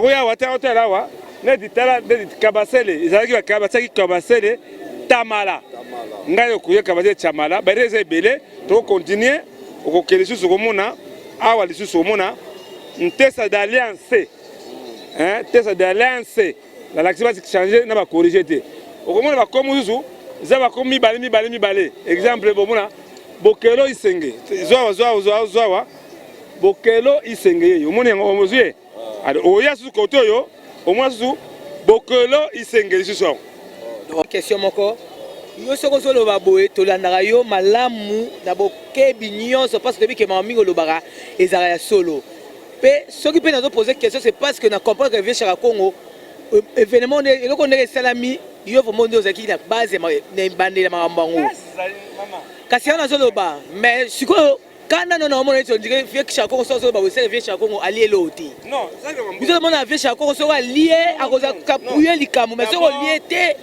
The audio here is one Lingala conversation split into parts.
Oya wata hôtel awa ne ditala de kabasele ezalaki ba kabasele tamala ngai okuye kabasele tamala ba reze belé to continuer okokele susu komona awa lisusu komona ntesa d'alliance tesa d'alliance la laxima changer na ba corriger te okomona ba komu susu za ba komu mibale exemple bomona bokelo isenge zwa bokelo isenge yo moni ngo mozuye oya susu koto yo au moins susu bokelo isenge susu question moko yo soko solo baboye tolandaka yo malamu na bokebi nyonso parce que depuis que mamingo lobaka ezara ya solo pe soki pe nazo poser question c'est parce que na comprendre que vieux Congo événement eloko ndenge salami yo vraiment ndio zaki na base na bandela makambango kasi ana solo ba mais siko quand on a monnaie, on dirait vieux Congo soit solo ba vous savez vieux Congo allié l'autre non ça que vous avez mon vieux Congo soit lié à cause capouiller likamu mais soko lié té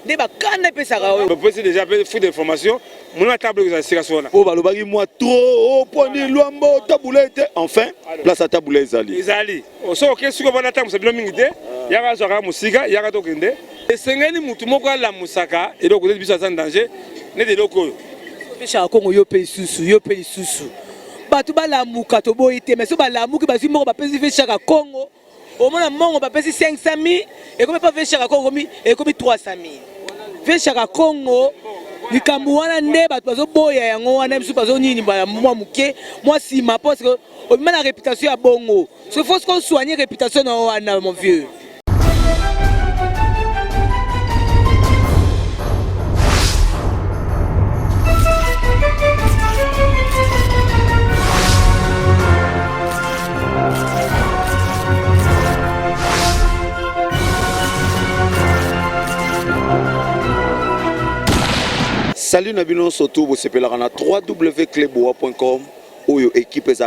ne ba kana pe ça on peut déjà faire des formations mon table que ça sera oh ba lobaki moi trop oh poni luambo taboulette enfin là ça taboulette ezali so ok siko bana tamu ça bilo mingite yaka zoka musika yaka to kende esengeli mutu moko ala musaka et donc vous biso en danger ne de loko vieux Congo yo pe lisusu batu balamuka to boyite mais so balamuki bazwi moko bapesi vieux Congo au moins mongo bapesi 500,000 et comme pas vieux Congo et comme 300,000 vieux Congo likambo wana nde bato bazoboya yango wana biso bazo nini ba mwa muke moi sima parce que on met la réputation à bongo il faut qu'on soigne réputation na wana mon vieux. Salut Nabino Soto, vous s'appelez à www.cleboa.com où l'équipe est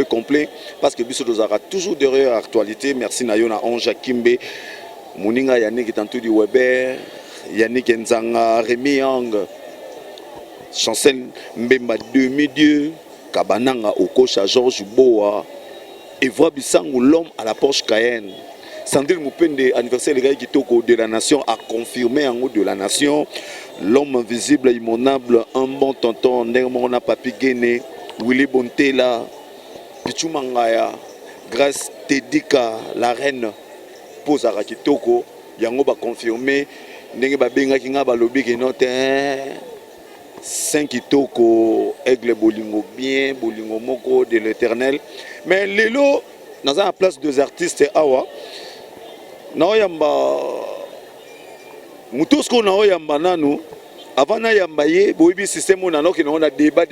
complet parce que Bissot aura toujours derrière l'actualité. Merci Nayona Anja Kimbe, Mouninga Yannick Tantou du Weber, Yannick Nzanga, Rémi Yang, Chancel Mbemba Demi-Dieu, Kabananga Okocha Georges Boa, Evra Bissangou, l'homme à la Porsche Cayenne. Sandrine Moupende, anniversaire légal Kitoko de la nation, a confirmé en haut de la nation. L'homme invisible, immonable, un bon tonton, Nermona Papi Guéné, Willy Bontela, Pichu Mangaya, Grâce Tedika, la reine, pose à Kitoko, Yango va confirmer, Nenge Babenga Kinga Balobi Genote, 5 Kitoko, Aigle Bolingo bien, Bolingo Moko de l'éternel. Mais Lélo, dans la place deux artistes, Awa, Naoyamba Mutosko Naoyamba Nanu, avant Nayamba Ye, Boibi système on a débat,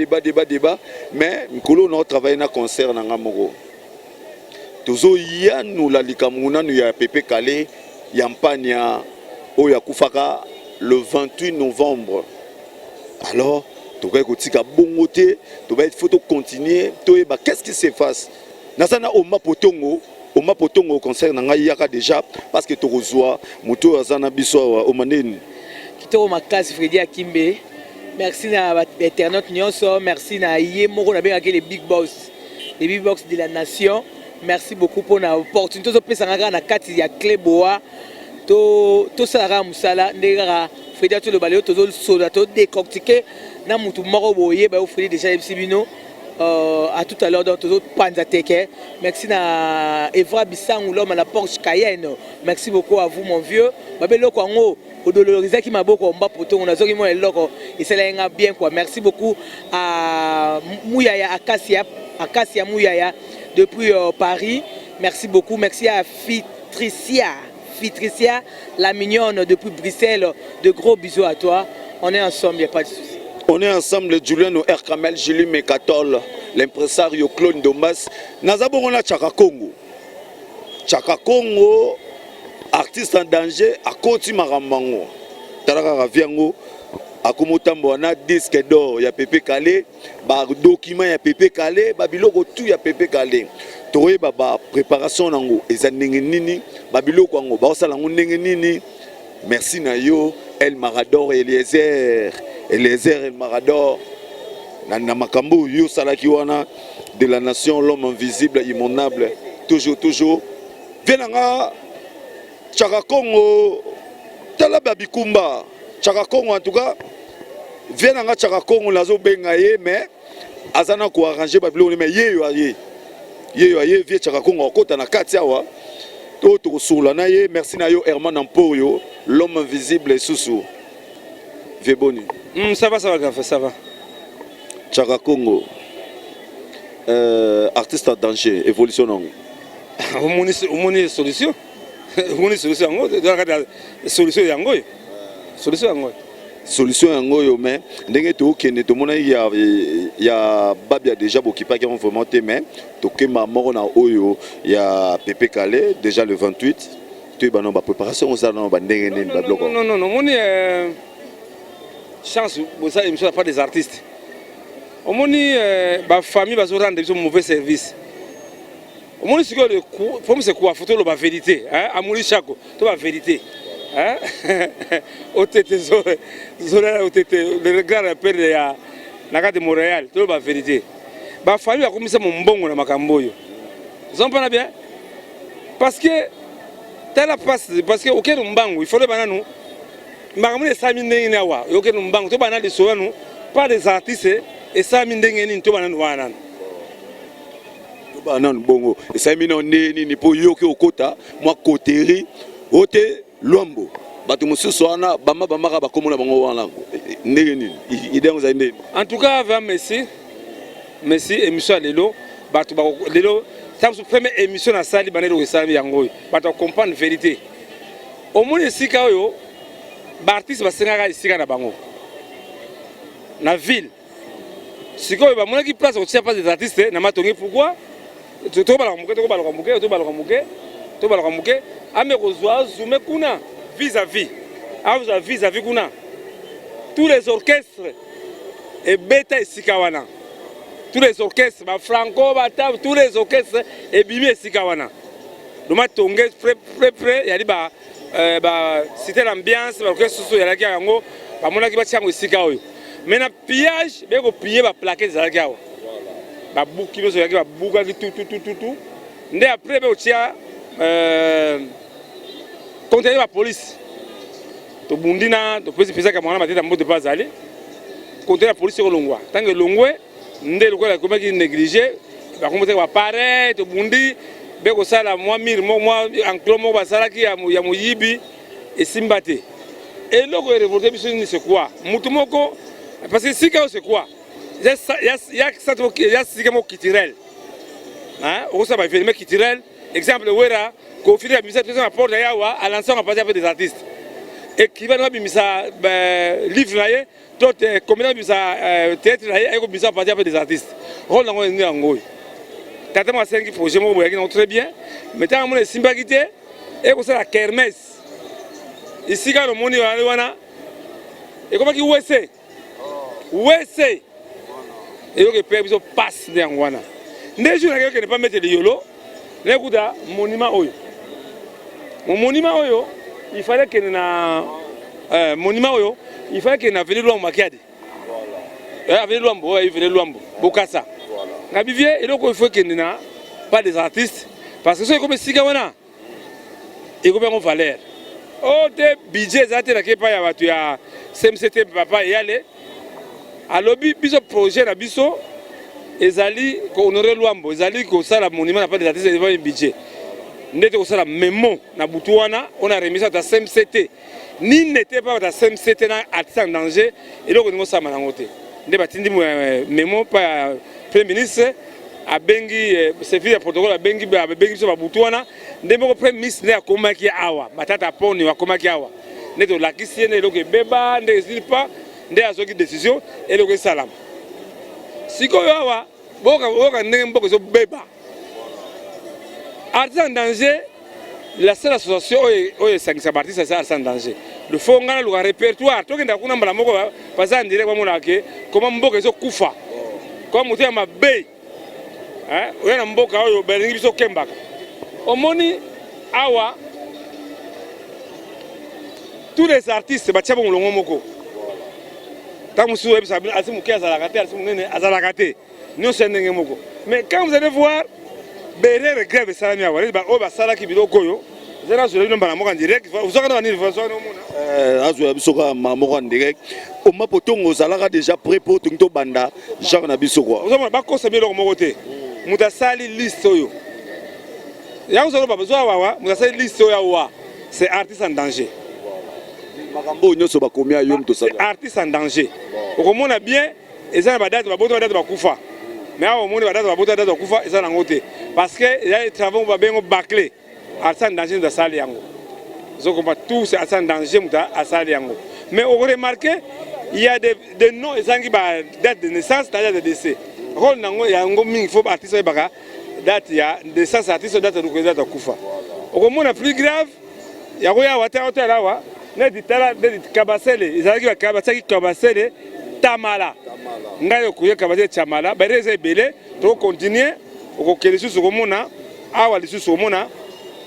mais Nkolo n'a travaillé dans concert dans Namoro. Tozo Yanou la Likamuna, nous y a Pepe Kale, Yampania, Oya Koufaka, le 28 novembre. Alors, tu vas écouter Bongote, tu vas être photo continuer, qu'est-ce qui se passe? Nasana Oma Potongo. Au Mapotongo au concert n'a yaka déjà parce que tu reçois moto azana biso au manene kitoko makasi Freddy Akimbe merci na internaute nyonso merci na yé moko na benga les big boss de la nation merci beaucoup pour la opportunité de pesa ngaka na kati ya Cleboa to sala musala ndeka Freddy to le baleo to soda to décortiquer na mutu moko boye ba Freddy déjà sibino à tout à l'heure dans tous autres Panzateke. Merci à Evra Bissangou, l'homme à la Porsche Cayenne. Merci beaucoup à vous, mon vieux. Babelo Kwango, au Dolorisé qui m'a beaucoup en bas pour tout. On a zori moi le loco. Et c'est là bien quoi. Merci beaucoup à Mouyaya, Acacia Mouyaya depuis Paris. Merci beaucoup. Merci à Fitricia, la mignonne depuis Bruxelles. De gros bisous à toi. On est ensemble, il n'y a pas de souci. On est ensemble, Julien Kamel, Julie Mekatol, l'impresario Claude Domas. Nazabon a Chaka Congo. Chaka Congo, artiste en danger, à Koti Maramango. Taraka Raviango, à Komotambo, on a disque d'or, il y a Pepe Calé, document, il y a Pepe Calé, Babiloko, tout, il y a Pepe Calé. Toré, Baba, préparation, Nango, et Zanengenini, Babiloko, Baosalango, Nengenini. Merci Nayo, El Marador, Eliezer El Marador, Nana Makambo, Yo Salakiwana, de la nation, l'homme invisible, immonnable, Venanga Tchaka Congo tala babikumba Tchaka Congo en tout cas Venanga Tchaka Congo nazo bengaye mais azana ko arranger babilo mais yeyo vie Tchaka Congo kota na kati awa to sula na ye merci na yo Herman Ampoyo l'homme invisible et Soussou Veboni ça va grave ça va Tchaka Congo artiste en danger évolution non omoni solution omoni solution yango solution yango solution yango mais ndenge to kende to mona ya babia déjà bokipa qui ont vraiment mais to kema moko na oyo ya Pepe Calais déjà le 28 tu ba no ba préparation ça non ba ndenge nini ba bloc non omoni chance ça émission pas des artistes omoni ba famille ba zo rendre un mauvais service omoni siko le faut c'est quoi photo la vérité hein amuli chako to la vérité hein otete zola otete le regard un peu de na carte de Montréal to la vérité ba famille ba komisa mo mbongo na makambo yo vous pas bien parce que tala passe parce que aucun mbango il faut le bananu makambo de 5000 ndenge na wa aucun mbango to banana de soanu pas des artistes et 5000 ndenge ni to bananu wana banane bongo esamina neni ni po yoki okota mwa koteri ote lombo bato mosusu wana bamaka bakomona bango wana ndenge nini idengo za ndeni en tout cas va merci émission lelo bato lelo ça première émission na sali banelo esali yango bato comprendre vérité au moins esika oyo ba artiste basengaka esika na bango na ville sikoyo ba monaki place au tia pas des artistes na matongi pourquoi to balamuke ame kozwa zume kuna vis-à-vis kuna tous les orchestres et beta esikawana tous les orchestres ba franco bata tous les orchestres et bimi esikawana doma tonge près yali ba citer l'ambiance ba orchestre so yalaki yango ba monaki ba tiango esika oyo mais na pillage beko piller ba plaquer zalaki awa ba buki beso yaki ba buka ki tout nde après be otia contenir la police to bundina to pesa ka mwana mateta mbote pas aller contenir la police ko longwa tant que longwe nde lokola comme qui négligé ba kombote ba pare to bundi be ko sala moi mir moi enclos mo ba sala ki ya moyibi et simbate et loko révolter biso ni c'est quoi mutu moko parce que si c'est quoi il y a ça culturel hein on ça va événement culturel exemple wera confiner la musique à porte yawa à l'ensemble on passer avec des artistes écrivain va bimisa livre là d'autres combien bimisa théâtre là et bimisa passer avec des artistes rôle dans le ngo tata moi 5 projets mo boyaki très bien mais tant mon simba quitté et ko ça la kermesse ici quand le monde wana et comment qui USA et que père biso passe de ngwana ndé jour na ke ne pas mettre le yolo l'écoute monument oyo mon monument oyo il fallait que na monument oyo il fallait que na venir loin makiade venir loin bokasa na bivie et donc il faut que na pas des artistes parce que c'est comme sika wana et comme on valeur oh de budget zate na ke pa ya batu ya CMCT papa yale alobi biso projet na biso ezali ko honorer Luambo ezali ko sala monument na pas des artistes devant un budget ndete ko sala memo na butu wana on a remis ça à CMCT ni n'était pas à CMCT na artiste en danger et donc nous ça manangote nde batindi memo pa premier ministre a bengi service de protocole a bengi so ba butu wana nde moko premier ministre ne akomaki awa batata poni wakomaki awa nde to lakisi ne donc beba nde zilipa nde azoki décision et le salam sikoyo awa boka ndenge mboko zo beba artiste en danger la seule association oyo esangisa baartiste eza artiste en danger le fond ngana luka répertoire tokenda kuna mbala moko baza ndire bamona ke koma mboka ezokufa koma moto ya mabe oyo na mboka oyo balingi biso kembaka omoni awa tous les artistes batia bongo longo moko mais quand vous allez voir berere grève salami awa o basala ki biloko yo zena zo le mbana mo en direct vous avez une information no mona azo biso ka mamo en direct o mapotongo zalaka déjà prêt pour to banda genre na biso quoi vous avez ba ko se biloko moko te muta sali liste oyo ya vous avez ba besoin wa muta sali liste oyo wa c'est artiste en danger makambo nyoso ba komia yo mto sala artiste en danger okomona bien eza na ba date ba boto ba date ba kufa mais awa omoni ba date ba boto ba date ba kufa eza na ngote parce que il y a des travaux ba bengo bâclé artiste en danger de sali yango zoko tout c'est artiste en danger muta asali yango mais on remarque il y a des noms ezangi ba date de naissance c'est-à-dire de décès rôle nango yango mingi faut artiste baka date ya naissance artiste date de date kufa okomona plus grave yako ya wata wata lawa nedi tala nedi kabasele ezalaki ba kabasaki kabasele tamala ngayo kuye kabasele chamala bereze belé to continuer okokele susu komona awa lisusu komona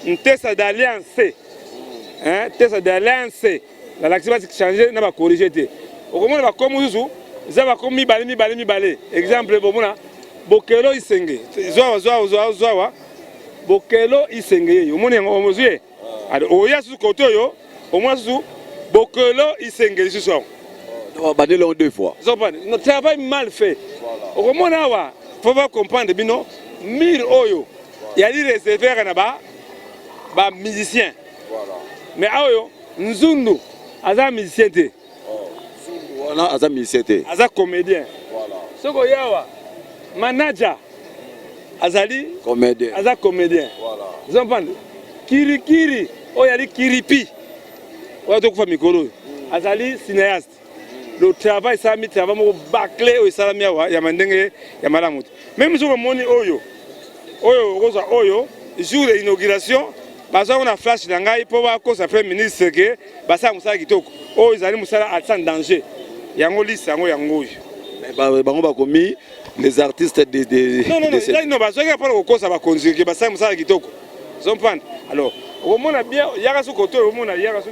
ntesa d'alliance hein tesa d'alliance la l'activité va changer na ba corriger te okomona ba komu susu za ba komi balé exemple bomona bokelo isenge zwa bokelo isenge yo moni ngo mozuye ado oya susu koto yo au moins bokelo isenge susu on va le deux fois notre travail mal fait au comment awa faut pas comprendre bino mille oyo il y a des réserves na ba musicien mais ayo nzundu aza musicien te voilà aza musicien te aza comédien soko yawa manager azali comédien aza comédien vous entendez kirikiri oyo ali kiripi oyo tokufa mikolo azali cinéaste le travail ça mi travail mo bâclé oyo salami awa ya mandenge ya malamu même sur moni oyo roza oyo jour de inauguration baza on a flash na ngai po ba ko sa premier ministre ke basa musala kitoko oyo ezali musala artiste en danger yango liste yango yango bango bakomi les artistes de non baza ke pas ko sa ba conduire ke basa musala kitoko zompande alors au mona bien yaka su koto au mona yaka su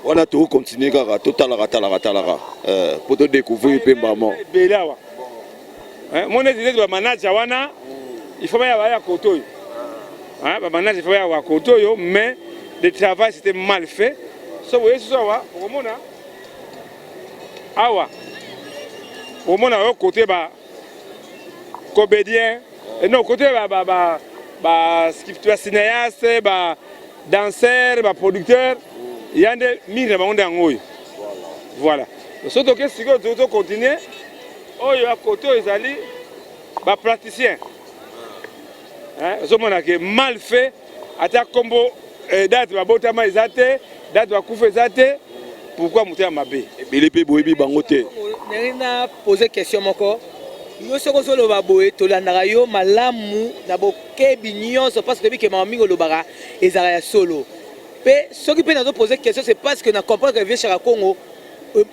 voilà tout continuer kaka totalaka pour te découvrir pe maman belawa hein mon est de manager wana il faut pas ya koto hein ba manager il faut ya koto yo mais le travail c'était mal fait so vous voyez ça wa au mona awa au mona au côté ba comédien et non côté ba skipper cinéaste ba danseur ba producteur il y a des mille bandes en haut voilà surtout que si on continue oyo à côté ils allaient ba praticien hein zo mona que mal fait ata combo date ba botama ezate date ba kufa ezate pourquoi muté mabe bilipe boyebi bango te na poser question moko yo soko solo ba boye to landaka yo malamu na bokebi nyonso parce que depuis que mamingo lobaka ezala ya solo pe soki pe nazo poser question c'est parce que na comprendre que vieux chaka Congo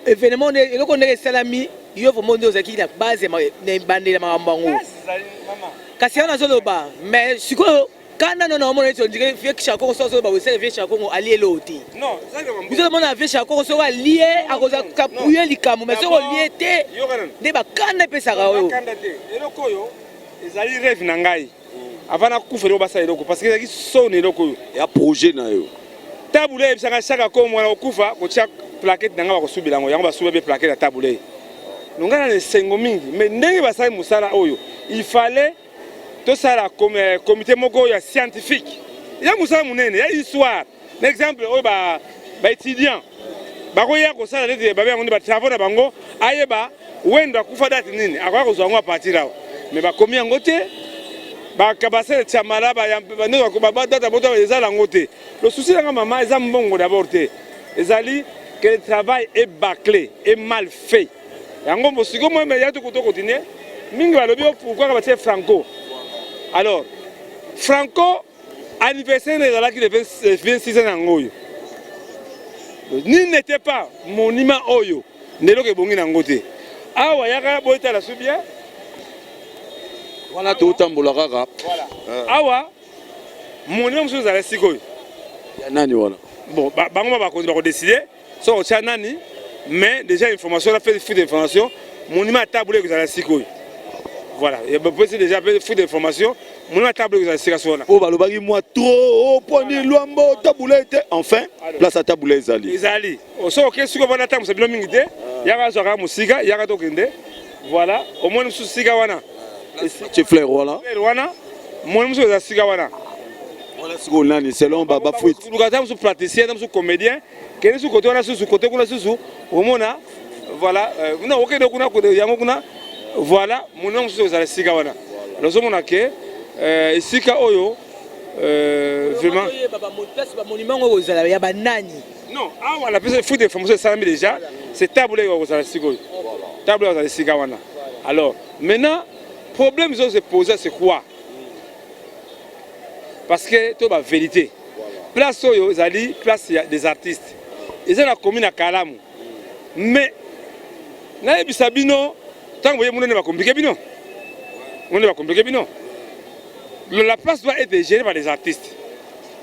événement et loko ndeke salami yo vraiment ndio zaki na base na bandela makambango kasi ona solo ba mais siko kana non on est on dirait vieux chaka Congo solo ba c'est vieux chaka Congo allié loti non ça que vous avez mon vieux chaka Congo solo allié à cause kapouiller likamu mais solo lié te ne ba kana pe saka yo kanda te eloko yo ezali rêve na ngai avant na kufela ba sa eloko parce que ezaki son eloko yo ya projet na yo tabule bisanga chaka ko mwana okufa ko tia plaquette nanga ba kosubila ngo yango ba suba be plaquette ya tabule nongana ne sengo mingi mais ndenge basali musala oyo il fallait to sala comme comité moko ya scientifique ya musala munene ya histoire l'exemple oyo ba étudiant ba ko ya ko sala de ba ba ba travaux na bango ayeba wendo akufa date nini akwa ko zwango a partir là mais ba komi yango te ba kabasele chamala ba ne ko ba data boto ezala ngote le souci de maman est mbongo d'abord te ezali que le travail est bâclé et mal fait yango mosiko moi mais ya to continuer mingi ba lobi pourquoi ba Franco alors Franco anniversaire ezalaki le 26 ans ngoyo ni n'était pas monument oyo ndelo ke bongi na ngote awa yaka boita la subia voilà tout tambola kaka voilà awa monument musu za sikoyo ya nani wala bon bango ba ko décider so o tia nani mais déjà information la fait fuite d'information monument taboulé que za sikoyo voilà il y a déjà fait fuite d'information Mon table est esika sona. Oh balobaki moi trop poni lwambo tabula était enfin place à tabula ezali. Ezali. Oso OK siko bana tamu sebilo mingi te. Yaka zoka musika, yaka tokende. Voilà, au moins nous sika wana. Tu fleur voilà. Wana. Moi nous sommes sika wana. Voilà siko nani selon baba fuite. Nous gardons sur praticien, nous comédien, que nous côté on a sur côté kuna susu. Au mona voilà, non OK donc kuna côté yango kuna. Voilà, mon nom c'est sika wana. Nous sommes na ke sika oyo vraiment monument ozala ya banani. non, on a plus de informations ça déjà, c'est tableau ozala siko. Tableau ozala sika wana. Alors, maintenant problème ils ont se poser c'est quoi? Parce que tout la vérité. Place oyo ezali place des artistes. Ils ont la commune à Kalamu. Mais na ebisabino tant vous voyez mon ne va compliquer bino. On ne va compliquer bino. La place doit être gérée par les artistes.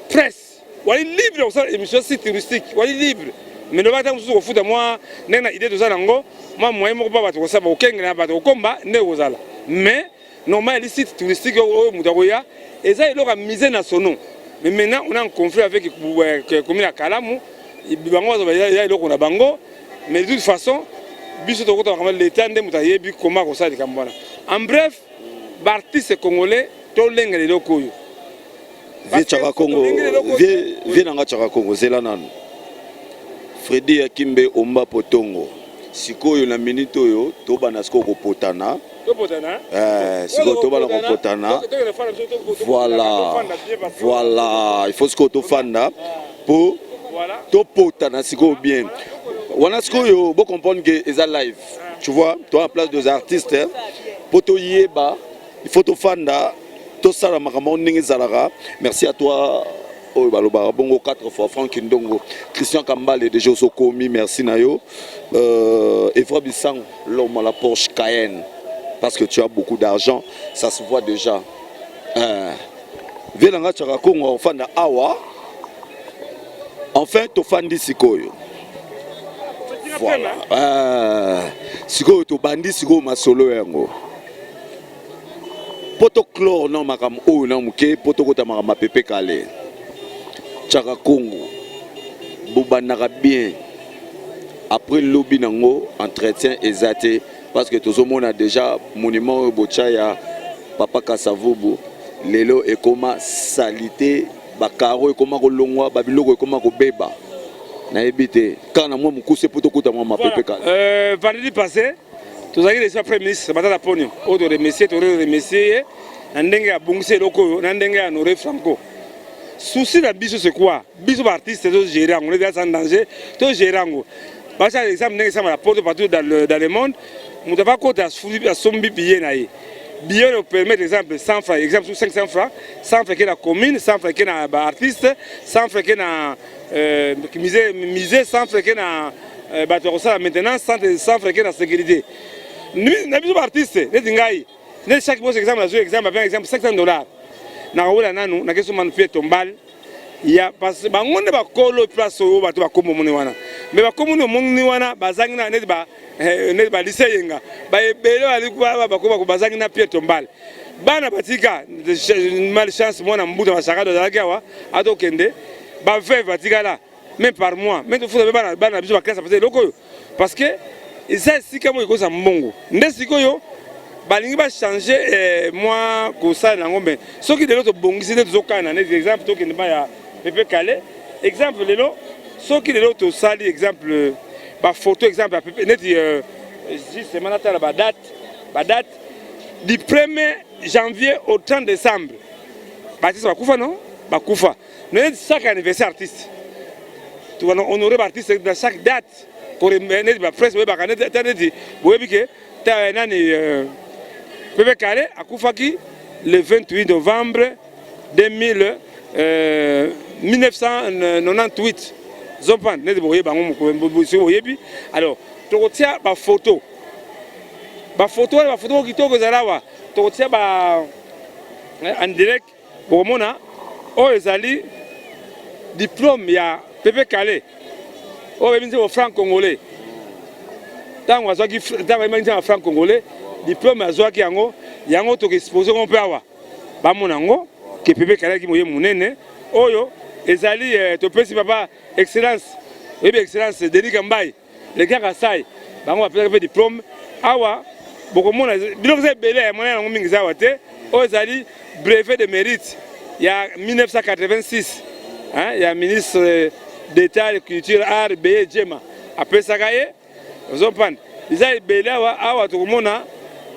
Presse. On est libre dans émission touristique. On est libre. Mais le matin vous fout de moi, n'a idée de ça nango. Moi moi mo pas battre ça ba okenge na battre combat ne ozala. Mais normalement les sites touristiques au Mudaroya et ça il aura misé dans son nom. Mais maintenant on est en conflit avec commune à Kalamu. Bango ya iloko na bango. Mais de toute façon biso to ko l'état ndé mutayebi comment ko ça de kambana. En bref, l'artiste congolais to lengele lokoyo. Vie Chaka Congo, vie nanga Chaka Congo zela nanu. Freddy Akimbe Omba Potongo. Sikoyo na minute oyo to bana siko ko potana. Sikoyo to bana ko potana. Voilà, il faut siko to fanda pour to potana siko bien. Wana sikoyo bo comprendre que eza live. Tu vois, toi en place des artistes pour to yeba, il faut to fanda. Merci à toi. Oh, bongo 4 fois Franck Ndongo, Christian Kambale déjà au commis, merci Nayo. Evra Bissang, l'homme à la Porsche Cayenne, parce que tu as beaucoup d'argent, ça se voit déjà. Velanga Charakongo, fan de Awa. Enfin, tu fan de Sikoyo. Voilà. Sikoyo, tu bandi Sikoyo, ma solo yango. Poto chlore non makam o na muke poto kota makama pepe kale Chaka Congo bobanaka bien après lobby nango entretien exaté parce que tout le monde a déjà monument bocha ya papa Kasavubu lelo et comment salité bakaro et comment kolongwa babiloko et comment kobeba na ebité kana moi mukuse poto kota makama pepe kale vendredi passé tous les Premier ministre Matata Ponyo, autre remercier, Nandenge a bongé loko, Nandenge a honoré Franco. Souci de biso c'est quoi? Biso artiste de gérer, on est déjà en danger, tout gérer. Par exemple, la porte partout dans le monde, on ne doit pas compter à sombi billet naïe. Billet nous permet exemple 100 francs, exemple sur 500 francs, 100 francs que la commune, 100 francs que la artiste, 100 francs que la misé, 100 francs que la la maintenance, 100 francs que la sécurité. Nous, nous artistes, les chaque exemple, exemple $500. Na ola nanu, na keso manufie tombal. Il y a parce que on ba kolo place au bato ba komo moni wana. Mais ba komo moni wana bazangi na net ba liseyenga. Ba ebelo alikuwa ba komo ko bazangi na pie tombal. Bana batika malchance mona mbuda basaka do zalakiwa atokende ba ve batika là même par mois. Mais il faut bana biso ba classe parce que ça si comme iko sa mbongo. Nde sikoyo balingi ba changer moi ko ça na ngombe. Soki de l'autre bongisi de zokana ne exemple to kende ba ya Pepe Kale. Exemple lelo soki de l'autre sali exemple ba photo exemple Pepe net juste manata la date du 1er janvier au 30 décembre. Baptiste bakufa non? Bakufa. Mais chaque anniversaire artiste. Tu vas honorer l'artiste dans chaque date. Pour les presse, vous avez que Pepe Kale a Koufaki le 28 novembre 1998. Alors, tu retiens ma photo. Ma photo qui tourne tu retiens en direct pour mon diplôme, il y a Pepe Kale. Oh, mais au franc congolais. Tant que vous franc congolais, diplôme à Zoaki Yango, Yango to exposé on peut avoir. bamonango ke Pepe Kale ki moye munene oyo ezali topesi papa excellence oyebi excellence Denis Kambai le gars Kasai bango bapesa pe diplôme awa bokomona biloko za ebele ya monene yango mingi zawa te oyo ezali brevet de mérite ya 1986 hein ya ministre d'état de culture art Beye Djema apesaka ye ozopanda eza ebele awa tokomona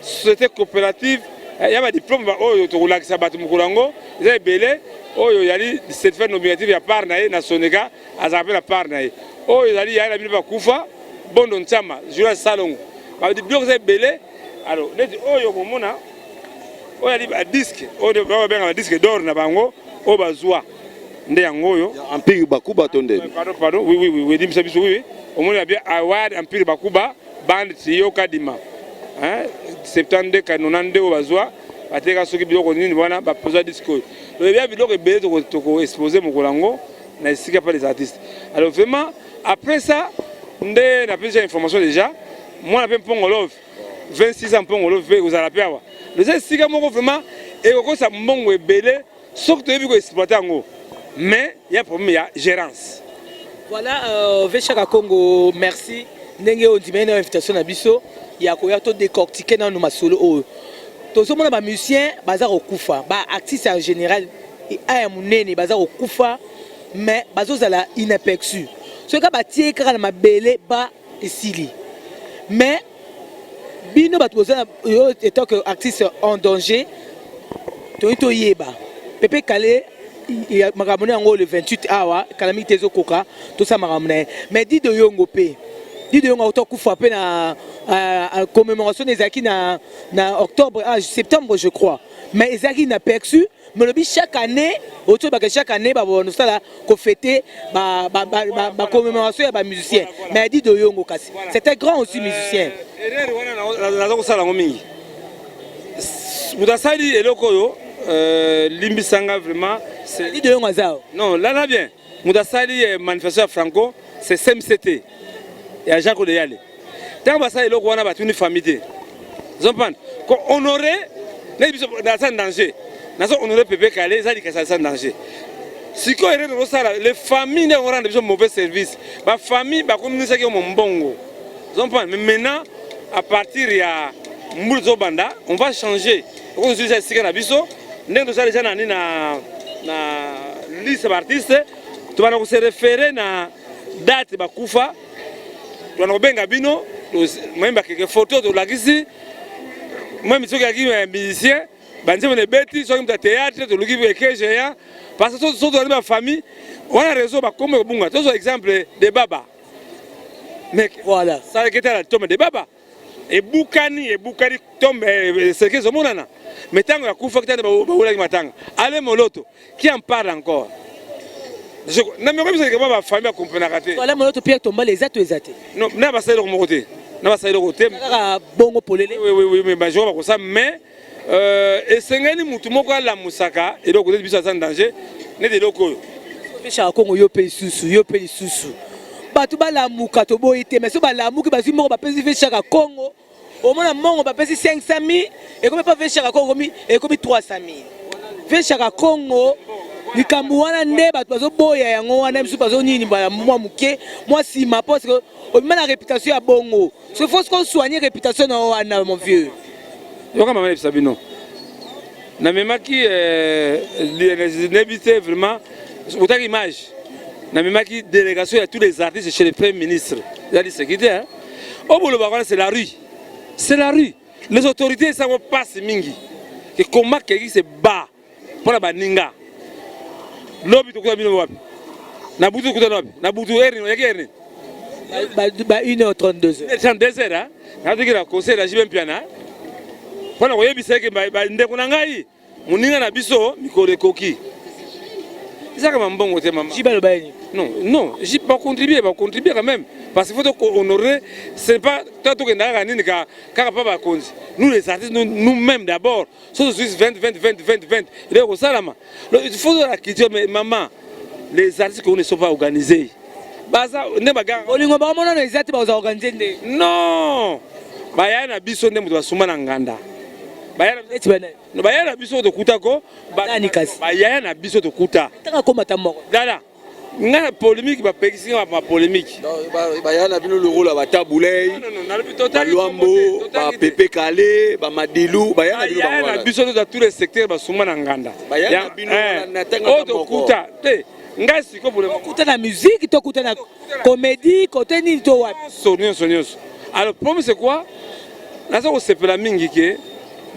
société coopérative ya ba diplôme oyo tokolakisa bato mokolo yango eza ebele oyo yali certificat nominatif ya part na ye na Soneka azala mpe na part na ye oyo ezali yali na bino bakufa Bondo Nchama Jules Salongo ba biloko eza ebele alors neti oyo komona oyo yali ba disque oyo babenga ba disque d'or na bango oyo bazwa nde yango oyo Empire Bakuba tonde pardon oui dimisa biso oui omona bien award Empire Bakuba band trio kadima hein 72 92 oyo bazwa bateka soki biloko nini wana bapoza disque oyo le bien biloko ebele toko exposer mokolo yango na esika pa les artistes alors vraiment après ça nde na pesa information déjà moi na pe Mpongo Love 26 ans Mpongo Love pe ozala pe awa les esika moko vraiment ekokosa mbongo ebele soki toyebi ko exploiter yango mais il y a problème, il y a gérance. Voilà, Vechaka Congo, merci. Ndenge on dit une invitation à Bisso, il y a quoi to décortiquer dans nos solo oh. Tous ceux qui sont musiciens, bazar au Koufa, ba artistes en général, et à munene bazar au Koufa, mais bazos à la inaperçu. Ce qui bâti car ma belle ba ici. Mais bino batoza étant que artistes en danger, to yeba. Pepe Kale il y a le 28 awa calamité zokoka tout ça maramné mais dit de yongo pe dit de yongo auto kufa pe na commémoration des acquis na octobre septembre je crois mais ezaki n'a perçu mais le chaque année autour de chaque année ba bon ça là ko fêter ba commémoration ya ba musicien mais dit de yongo kasi c'était grand aussi musicien na zo sala ngomingi mudasali eloko yo Limbisanga vraiment c'est dit de Yongazao. Non, là bien. Mudasali manifestation Franco, c'est CMCT. Et à Jacques Odeyale. Tant que ça est là qu'on a battu une famille. Vous comprenez? Qu'on honorait dans un danger. Nous honorer Pepe Kale, ça dit que c'est un danger. Si qu'on est dans ça, les familles ont rendu un mauvais service. Ma famille, ma communauté qui ont mon bongo. Vous comprenez? Mais maintenant, à partir de Moulzo Banda, on va changer. On utilise ce qu'on a vu. Nous avons déjà na liste d'artistes, tu vas se référer na date bakufa, tu vas benga bino, même quelques photos de la gisi, même si tu es un musicien, banze les bêtis, soit un théâtre, tu le qui géant, parce que sont dans ma famille, on a raison ba comme bunga, tu exemple de baba. Mais voilà, ça a été la tombe de baba. Et Boukani tombe c'est que ce monde là. Mais tant que la coupe facteur de Baoula Matang, allez Moloto, qui en parle encore? Je n'ai même pas que ma famille a compris la raté. Voilà Moloto Pierre tombe les atos exatés. Non, n'a pas ça de mon côté. N'a pas ça de mon côté. Bongo polélé. Oui, mais je vois comme ça. Mais et c'est un moutoumoko à la moussaka et donc côté de Bissau en danger. N'est de locaux. Vechaka Congo yo pe susu. Batuba la mouka tobo ite mais so ba la mouka bazi moko ba pesi Vechaka Congo. Au moins, on va payer 500 000 et comme pas Vechaka Congo et comme 300 000. Vechaka Congo, les Camerounais ne battent pas au boy et on a même sous pas au nid, moi mouké, moi si ma poste, on met la réputation à Bongo. Il faut qu'on soigne la réputation à mon vieux. Je vais vous Sabino. Na même qui n'habite vraiment autant d'image. Na même qui délégation à tous les artistes chez le Premier ministre. Il a dit ce qu'il dit. Au bout de c'est la rue. C'est la rue. Les autorités savent pas ce mingi. Que comment quelqu'un se bat pour la baninga. Lobby to kutabino wapi. Na butu kutanobi. Na butu erni, yaki erni. Ba 1h32. 32h hein. Na tuki la conseil la jibem piana. Pona koyebisa ke ba ndeko na ngai. Muninga na biso mikole koki. C'est ça mbongo te maman. Jibalo bayini. Non, j'ai pas contribué quand même. Parce qu'il faut honorer, ce n'est pas toi qui es nous les artistes, nous-mêmes d'abord, sur 20. Il faut la culture, mais maman, les artistes ne sont pas organisés. Non! baya na biso to kuta ko nani kasi baya na biso to kuta taka ko matamoko dala nga polémique ba pekisi ma polémique baya na bino le rôle ba tabulei ba luambo ba pepe kale ba madilu baya na biso to tous les secteurs ba suma na nganda baya na bino na tanga to kuta te nga siko pour kuta na musique to kuta na comédie côté ni to wapi sonios alors le problème c'est quoi là ça on se fait la mingi que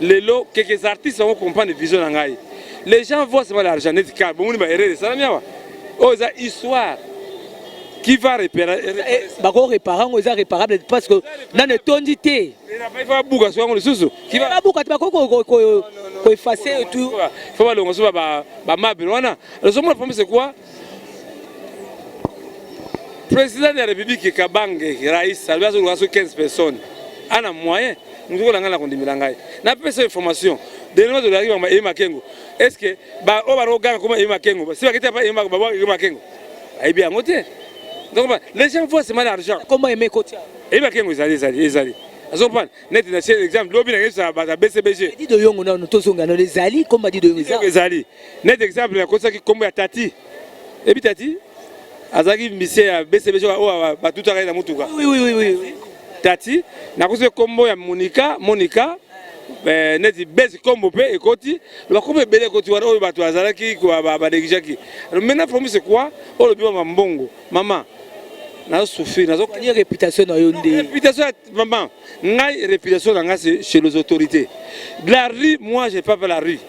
lelo quelques artistes vont comprendre vision na ngai les gens voient seulement l'argent net car bon ni ba erreur ça na oh ça histoire qui va réparer bako réparant ils réparable parce que na ne tondi té il va buka so ngolo susu qui va buka bako ko effacer tout faut pas longo so ba mabel wana le problème c'est quoi président de la République Kabange Raïs Salva sur 15 personnes ana moyen nous allons la kondimila ngai na pesa information de nous de la rive makengo est-ce que ba o ba roga comme makengo si ba kete pas makengo ai bien ngote donc les gens voient c'est mal l'argent comment aimer côté makengo ezali azompan net na c'est exemple lobi na ça ba BCBG dit de yongo na to songa no les ali comme dit de yongo ezali net exemple na kosa ki kombo ya tati ebi tati azaki monsieur ya BCBG o ba tout arrêté na mutuka oui tati na kosa kombo ya Monica neti besi kombo pe ekoti ba kombo ebele ekoti wana oyo bato azalaki ba dégijaki maintenant problème c'est quoi o le biwa mbongo maman na souffrir na ni réputation na yo ndé réputation maman ngai réputation na ngai chez les autorités la rue moi j'ai pas fait la rue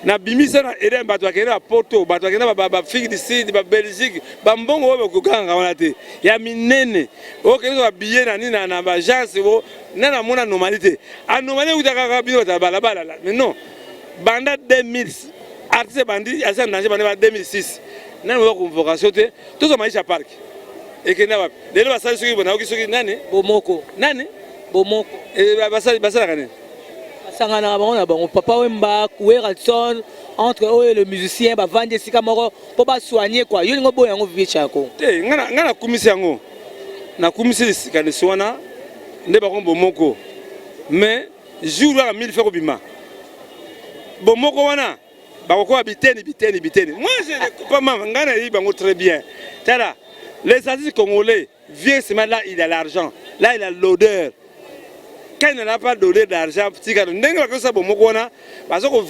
na bimisa na ere bato akena Porto bato akena ba fille du sud ba Belgique ba mbongo oyo ko kanga wana te ya minene o kezo ba billet na nina na ba agence bo na mona normalité anomalie utaka ka bino ta bala mais non banda 2000 artiste bandi asa danger banda 2006 na mo convocation te to so maisha park et que na ba lelo basali soki bona okisoki nani bomoko e basala kanene sangana na bango papa wemba Weralson entre eux et le musicien ba vendre sika moko pour ba soigner quoi yo ngo boy yango vie chako te ngana kumisi yango na kumisi sika ne swana nde ba kombo moko mais jour la 1000 francs bima bomoko wana ba ko biteni moi je pas maman ngana yi bango très bien tala les artistes congolais viennent ce là il a l'argent là il a l'odeur. Quand il n'a pas donné d'argent, il a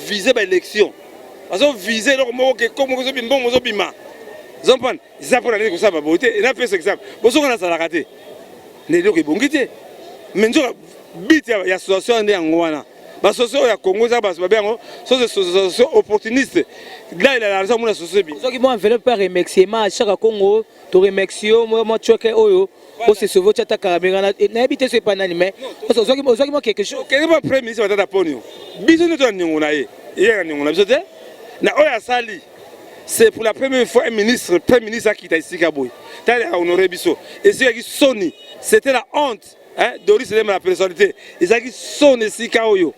visé l'élection. Il a visé comme ça pour aller comme ça, il a fait cet exemple. Il a raté. Il a raté. Mais il y a une association l'association ya Congo, c'est association opportuniste. Là, il a l'argent pour l'association. Ce qui m'a enlevé par remerciement à chaque Congo, tu remercies, moi, tu as Oyo. Pour se sauver, tu as caméra. N'habitez ce pas mais vous quelque chose. Quel est le premier ministre de la Pony? Bisous, nous avons dit, c'est pour la première fois un premier ministre qui t'a ici Kaboui. Tu as honoré Bissot. Et c'est qui Sony. C'était la honte. Doris, c'est la personnalité. Ils ont dit Sony ici Kaoyo.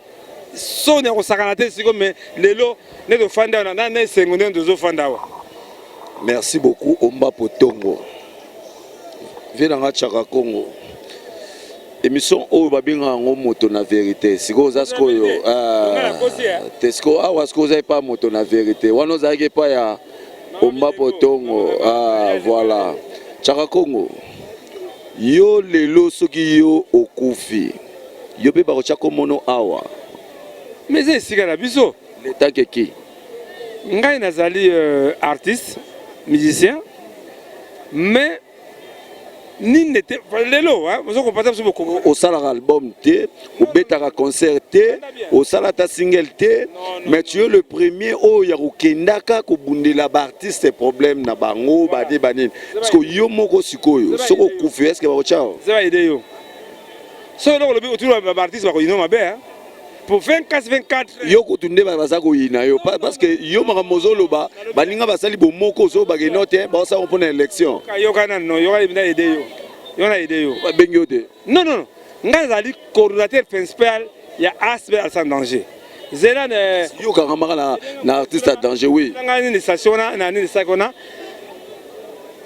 Sony, on s'est raté, mais les lots, les deux fanda, on a un secondaire de Zofanda. Merci beaucoup, Omba Potongo. Venanga Chaka Congo. Émission au babinga ngo moto na vérité. Siko zasko yo. Tesco awasko za pas moto na vérité. Wano zake pa ya Omba Potongo. Voilà. Chaka Congo. Yo lelo soki yo okufi. Yo pe ba ko chako mono awa. Mais c'est sika na biso. L'état qui ngai nazali artiste, musicien. Mais ni n'était lelo hein vous comprenez sur beaucoup au salaire album T au bêta concert T au salata single T mais tu es le premier au yarukendaka ko bundela ba artiste problème na bango ba de banine parce que yo moko sikoyo soko kufi est-ce que ba chao ça va aider yo so donc le but autour ba artiste ba ko ino mabe hein pour 24 yo ko tunde ba baza ko ina yo parce que yo makamozolo ba baninga basali bo moko so ba genote ba sa on pour élection yo kana no yo ka aider yo na aider yo ba bengi ote non ngazali coordinateur principal ya Asper à sans danger zela ne yo ka ngama na artiste à danger oui ngani ni station na ni sakona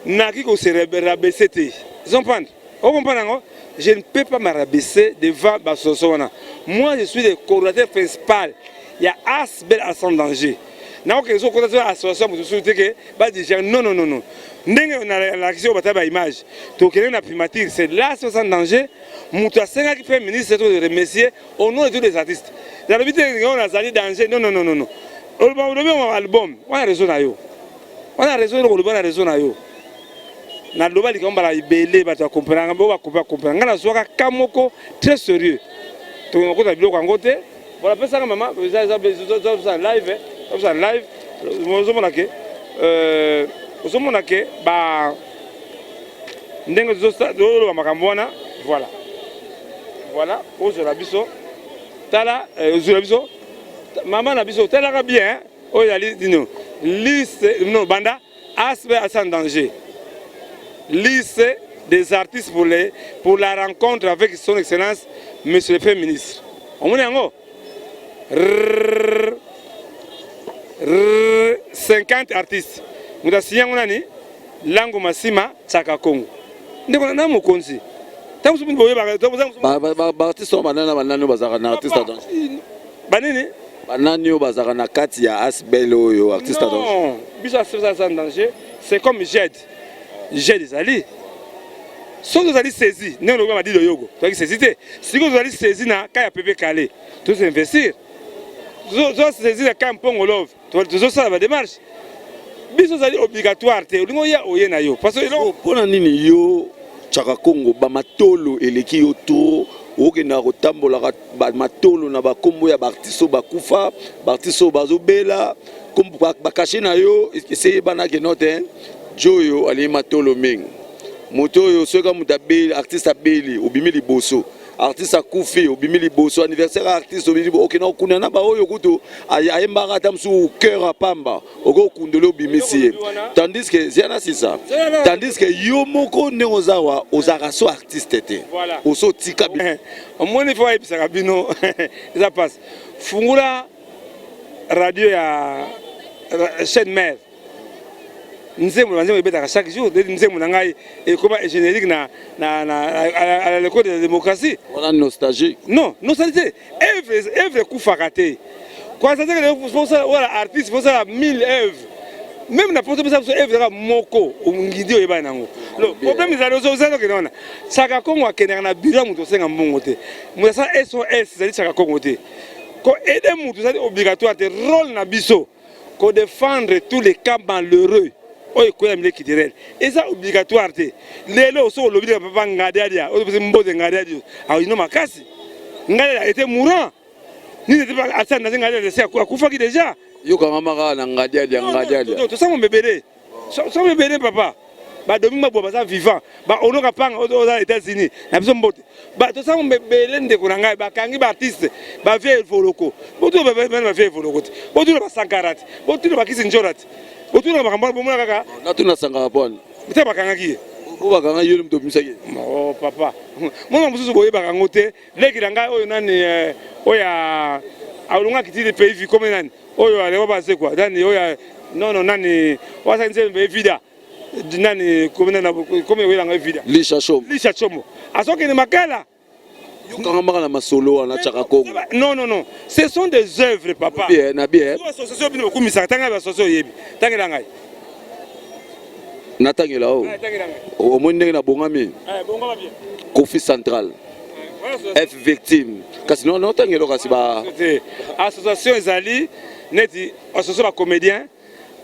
na ki ko se rabaisser te ils comprennent on comprend ngo je ne peux pas me rabaisser devant Basosona. Moi, je suis le coordinateur principal. Il y a Asbel à son danger. Non, que les autres associations pour soutenir que bah déjà non. On a l'action pour ta image. Donc il y a une primature, c'est là sans danger. Mouta Senga qui fait ministre de remercier au nom de tous les artistes. Dans le but on a sali danger. Non. On a album. On a raison à yo. On a raison à yo. Na loba likomba ibele ba comprendre ba comprendre ngana soka kamoko très sérieux. Donc on a biloko ngote. Voilà pesa maman, ça live. Ça live, ke ba ndengo zo makamwana voilà ozo la biso tala ozo la biso maman na biso tala bien o ya dino liste non banda aspect à sans danger liste des artistes pour la rencontre avec son excellence monsieur le Premier ministre on mona ngo 50 artistes. Nous avons signé Lango Massima Chaka Congo. Nous avons un konzi. Artistes sont banani bazarana artiste dans. Banani? Banani bazarana kati ya Asbel oyo artiste dans. Non, bisa ça en danger. C'est comme Jed. Jed Zali. Si vous allez saisir, nous avons dit le yogo. Vous allez saisir. Si vous allez saisir na kaya pepe calé, tous investir. Vous saisir la campagne love. Tout ça la démarche. Biso zali obligatoire te. Olingo ya oyena yo. Parce que pona nini yo Chaka Congo ba matolo eleki yo to oke na kotambola ba matolo na ba kombo ya bartiso bakufa, bartiso bazobela, kombo ba caché na yo essayer bana ke note Joyo ali matolo ming. Moto yo soka mutabeli artiste abeli obimi liboso. Artiste a koufi au bimili bosso anniversaire artiste au bimili ok non kuna na ba oyo kuto ayembara tamsu cœur à pamba oko kundelo bimisi tandis que ziana c'est ça tandis que yo moko neozawa ozaka so artiste te oso tika au moins il faut ebisaka bino ça passe fungula radio ya chaîne mère nzembo banzembo ebetaka chaque jour nzembo na ngai et comment générique à l'école de la démocratie on a nostalgie non nostalgie œuvre kufakate quoi ça c'est que voilà artiste faut ça 1000 œuvres même na porte ça œuvre moko ngidi oyeba nango le problème is alors ça que non Chaka Congo akena na bureau muto senga mbongo te muto ça SOS ça dit Chaka Congo te ko aider muto ça obligatoire te rôle na biso ko défendre tous les cas malheureux. Oye koya mile kitirel et ça obligatoire te lelo so lobby papa ngadadia o pese mboze ngadadia a ino makasi ngadadia était mourant ni n'était pas atteint dans ngadadia c'est quoi kufa qui déjà yo kanga maka na ngadadia to ça mon bébé papa ba domi mabo ba vivant ba onoka panga aux États-Unis na biso mbote ba to ça mon bébé ndeko na ngai ba kangi ba artiste ba vie voloko boto ba vie voloko boto ba sankarati boto ba kisi njorati Autour bakamba bomona kaka na tuna sanga pon mute bakangaki o bakanga yelo mto misaki oh papa mona mususu boye bakango te leki langa oyo nani oya alunga kitile pays comme nani oyo ale base quoi nani oya non nani wasa nzembe vida nani comme nani comme oyo langa vida lisha chomo asoke ni makala Kanga na solo na Chaka Congo. Non. Ce sont des œuvres, papa. Bien. Association bino kumisa tanga association yebi. Tangela ngai. Natangela o. O monde na bongami. Bongama bien. Kofi Central. F victime. Kasi non tangelo kasi ba. Association ezali neti association ba comédien.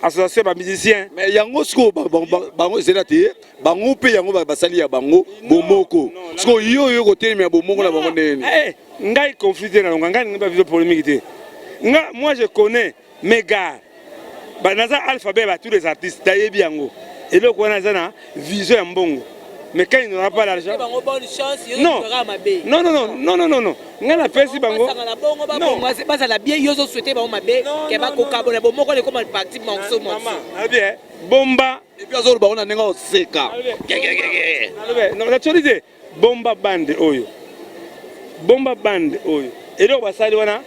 Association ba musicien mais yango sko bango zelati bango pe yango basali ya bango bomoko sko yo kotelemi ya bomoko na bango nene ngai conflit na longa ngai ba vidéo polémique te moi je connais mes gars ba naza alphabet ba tous les artistes dayebi yango et le kona zana vision ya mbongo mais quand il n'aura pas l'argent non ngana pesi bango non c'est pas la bien yo zo souhaiter bango mabe ke ba koka bona bo moko le comme parti monso bien bomba et puis azolo bango na nenga oseka non la chose bomba band oyo et donc basali wana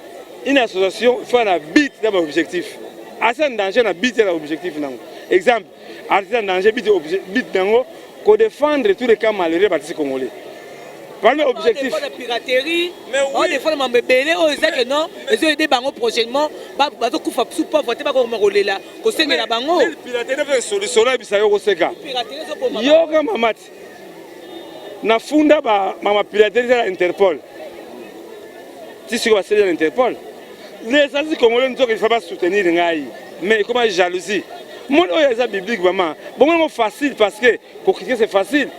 une association fait un but dans objectif assez danger na but dans objectif nango exemple artisan danger but nango ko défendre tous les cas malheureux des artistes congolais parmi objectif la piraterie on défend ma belé o ça que non les aider bango prochainement ba to kufa sous pauvre te ba ko makolela ko sengela bango piraterie fait solution na bisa yo ko seka piraterie so ko yo ka mamati na funda ba mama piraterie à Interpol si sur va céder à Interpol les Asiatiques congolais nous il faut pas soutenir ngai mais comment jalousie mon oyo eza biblique vraiment bon facile parce que pour critiquer c'est facile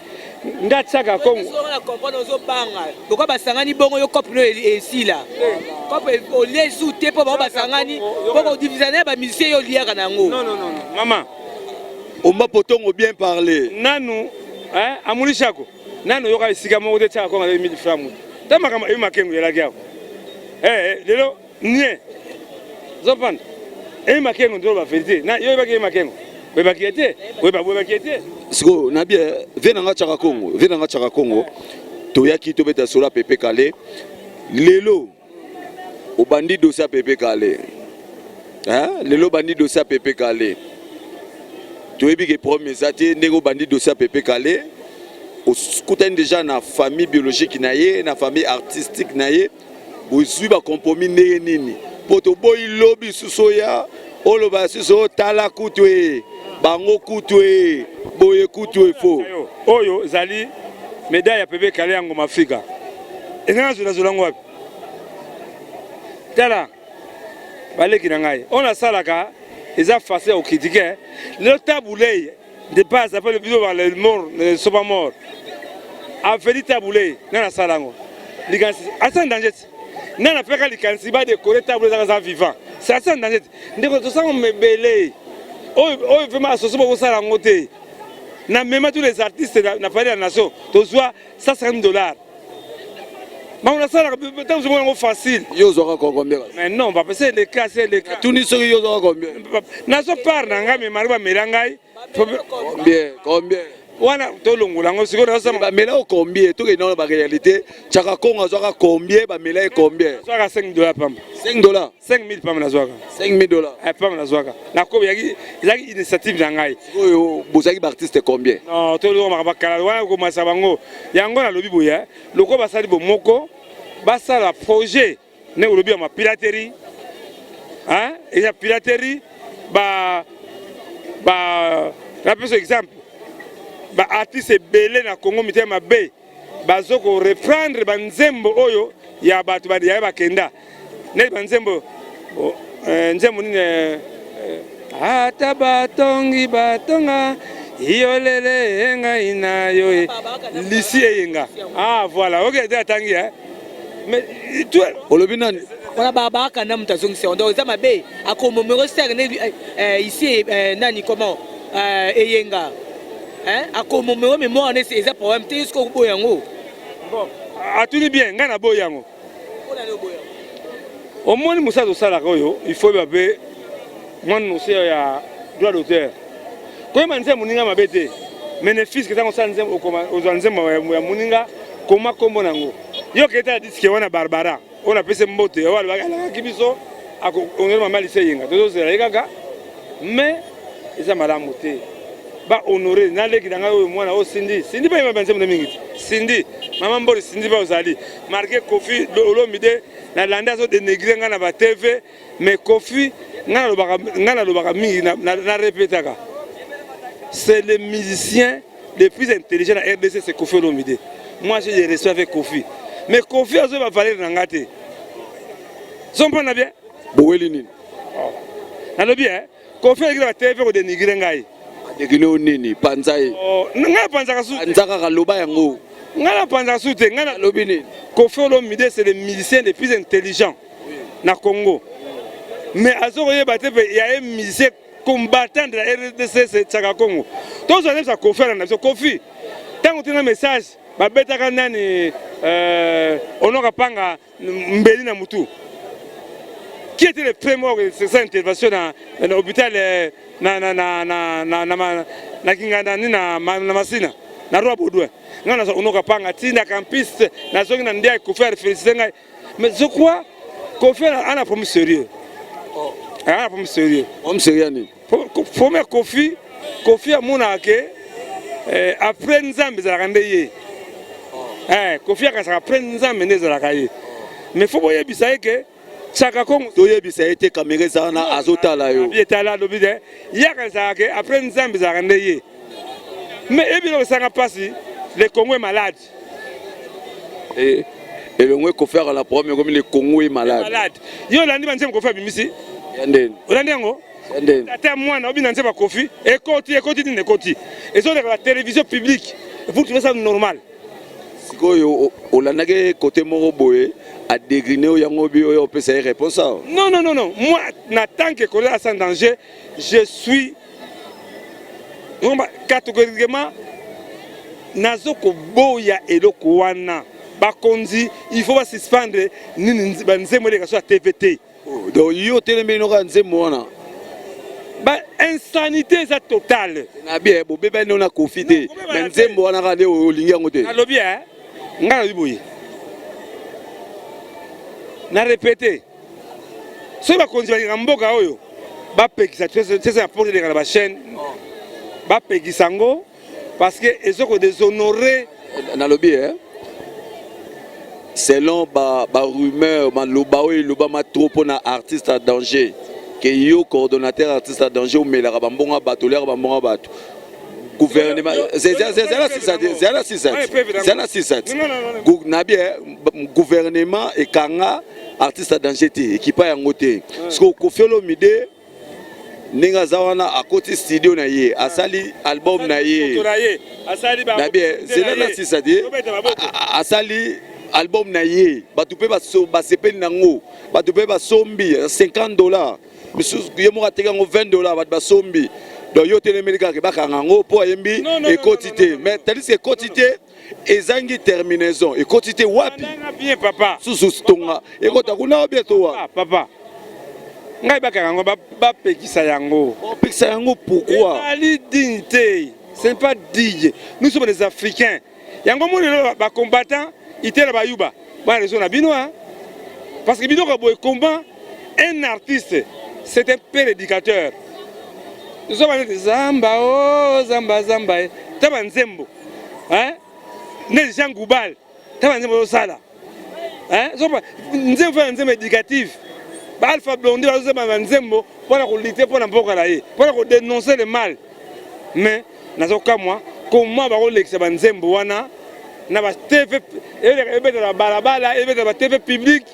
ngataka Congo on a comprendre ozo banga pourquoi basangani bongo yo couple ici là couple au les souté pour basangani pour divisionner ba musicien yo liaka nango non maman on m'a potongo bien parlé nanu hein amulishako nanu yo ka isika mo de tshaka Congo 1000 francs tama kama makengo yela kyako lelo nie zopan makengo ndo ba vérité na yo ba ke makengo we ba kiete we ba kiete siko na bien venanga chaka Congo toyaki to beta sola pepe kale lelo obandi dossier pepe kale lelo bandi dossier pepe kale toyebi ke premier zati ndeko bandi dossier pepe kale okutani déjà na famille biologique na ye na famille artistique na ye bozwi ba compromis ndenge nini poto boyi lobi susoya oloba suso tala kutwe bango kutwe boye kutwe fo oyo zali médaille ya pepe kale yango mafika engana zula ngwapi tala baleki na ngai on salaka eza facile au critiquer le tabulé de base après le vidéo par le mort ne sont pas morts a fait tabulé na salango likansi asa danger nana peka likansi ba décorer tabulé za vivant c'est asa danger ndeko to sango mebele oh vraiment associé beaucoup ça la ngote na même tous les artistes na parler la nation to soit $150 mais on a ça tant c'est facile yo zora combien mais non pas c'est les cas tout ni soki yo zora combien na so par na nga me mariba melangai combien wana to longola ngo siko na ça ba mela combien to ke na ba réalité chaka Congo zora combien ba mela combien zora $5 pamba $5 $5000 pamba na zora $5000 pamba na zora na ko yaki initiative na ngai oyo bozaki ba artiste combien non to lo ma bakala wana ko masa bango yango na lobi boya loko basali bo moko basala projet ne lobi ma piraterie hein et la piraterie ba la plus exemple ba artiste belé na Congo mitema be bazoko reprendre banzembo oyo ya batu ba ya bakenda ne banzembo nzembo ni ata batongi batonga yolele enga ina yo lisi yenga voilà OK atangi mais tu olobi nani on a baka na mtazongisa ndo za mabe akomomero serre ici nani comment eyenga akomomero mémoire ne c'est problème te jusqu'au boyango bon atuni bien ngana boyango au moins musa do sala koyo il faut babe mon monsieur ya droit d'auteur ko manze muninga mabete bénéfice que ça nze aux nzembo ya muninga koma kombo nango yo keta disque wana barbara on a pese mbote wala bakala kibiso ako onero mama lisenga tozo zela ikaka mais eza malamu te ba honorer na leki danga oyo mwana o Cindy ba yeba banzembo mingi Cindy mama mbori Cindy ba ozali marqué Kofi Olomide na landa zo dénigrer nga na ba TV mais Kofi ngana lobaka mingi na répétaka c'est le musicien le plus intelligent à RDC, c'est Kofi Olomide. Moi j'ai des respects avec Kofi mais Kofi a va valer na ngate son pas bien boelini na lo bien Kofi a la TV ko dénigrer ngai dekino nini panzai nga panzaka su nzaka kaloba yango nga panzaka su te nga lobi nini Kofi Olomide c'est le musicien le plus intelligent na Congo mais azoko yeba te il y a un musicien combattant de la RDC c'est Tchaka Congo tous on aime ça Kofi na Kofi tant que un message ba betaka nani Honora Panga mbeli na mutu qui était le premier de cette intervention dans l'hôpital na kinganda ni na masina na Roi Baudouin ngana so Honora Panga tinda campiste na zongi na ndia Kofi féliciter ngai mais je crois Kofi a promis sérieux a promis sérieux homme sérieux ni premier Kofi a monaka après nzambe za rande ye Kofi akasaka prenza menez la kaye mais faut boye bisaye que Chaka Kongo toye bisaye te caméra za na azota la yo yetala lobide yakasaka que après nzambe za randeye mais ebilo sanga pasi le Congo est malade et le moins qu'on faire la première comme le Congo est malade yo landi banzem ko fa bimisi yanden olandi yango ata mwana obi nanze ba kofi ekoti dine ekoti ezo de la télévision publique vous trouvez ça normal sikoyo olandake côté moko boye a dégriner yango bio yo peut ça réponse ça non moi na tant que Collé sans danger je suis catégoriquement nazoko boya eloko wana bakonzi il faut pas suspendre nini banzemo de sur TVT donc yo telemi no kanzemo wana ba insanité za totale na bien bo beba no na confité mais nzembo wana ka le olingi yango te na lobi ngala liboyi na répéter so bakonzi ba mboka oyo ba pekisa c'est ça pour de la chaîne ba pekisa ngo parce que ezoko déshonorer na lobi selon ba rumeur ba loba oyo loba ma trop na artiste à danger que yo coordonnateur artiste à danger ou melaka bambonga bato lera bambonga bato gouvernement c'est la gouvernement et kanga artiste à danger te équipe yango te parce que kofiolo mide ninga zawana à côté studio na ye asali album na ye asali ba c'est là si ça dit asali album na ye bato pe ba sepeli nango bato pe ba sombi $50 monsieur yemo ateka ngo $20 bato ba sombi donc yo telemélika ke bakanga ngo po yembi et quotité mais tandis que quotité ezangi terminaison et quotité wapi bien papa susu stonga et kota kuna bientôt papa ngai bakanga ngo ba pekisa yango pekisa yango pourquoi ali dignité c'est pas digne nous sommes des Africains yango mo ba combattants itela ba yuba ba raison na binois parce que bino ka boy combat un artiste c'est un père éducateur nous sommes des zamba oh zamba taba nzembo ne Jean Goubal taba nzembo sala sopa nzembo éducatif ba Alpha Blondy ba zema nzembo pour ko lutter pour na mboka la ye pour ko dénoncer le mal mais nazoka moi comment ba ko lekisa ba nzembo wana na ba TV ebe de la balabala ebe de la TV publique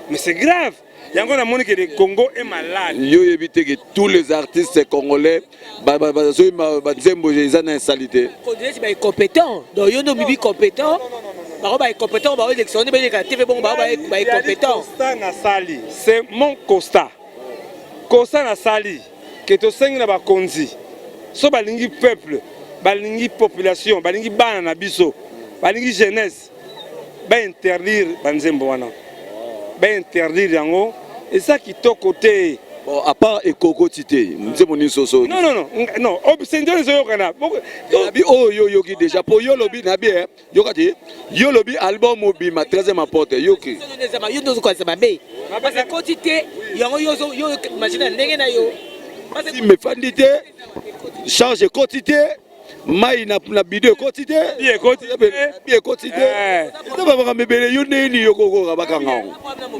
mais c'est grave. Il y a encore un monde que le Congo est malade. Yo éviter que tous les artistes congolais bazembo ils ont insalité. Congolais c'est compétent. Donc yo no bibi compétent. Ba compétent ba électionner ba la TV bon ba compétent. Constat na sali, c'est mon constat. Constat na sali que to sengi na ba konzi. So ba lingi peuple, ba lingi population, ba lingi bana na biso, ba lingi jeunesse. Ba interdire banzembo wana. Ben interdire yango et ça qui to côté bon à part ekoko tité nzembo ni soso non obsendeur zo kana bi oh yo ki déjà pour yo lobi na bien yo kati yo lobi album obi ma 13e apporte yo ki yo dozo kwa sema be parce que quantité yango yo imagine ndenge na yo si me fandité charge quantité mai na bidon quantité bien quantité ça va pas me bele yo neni yo koko bakanga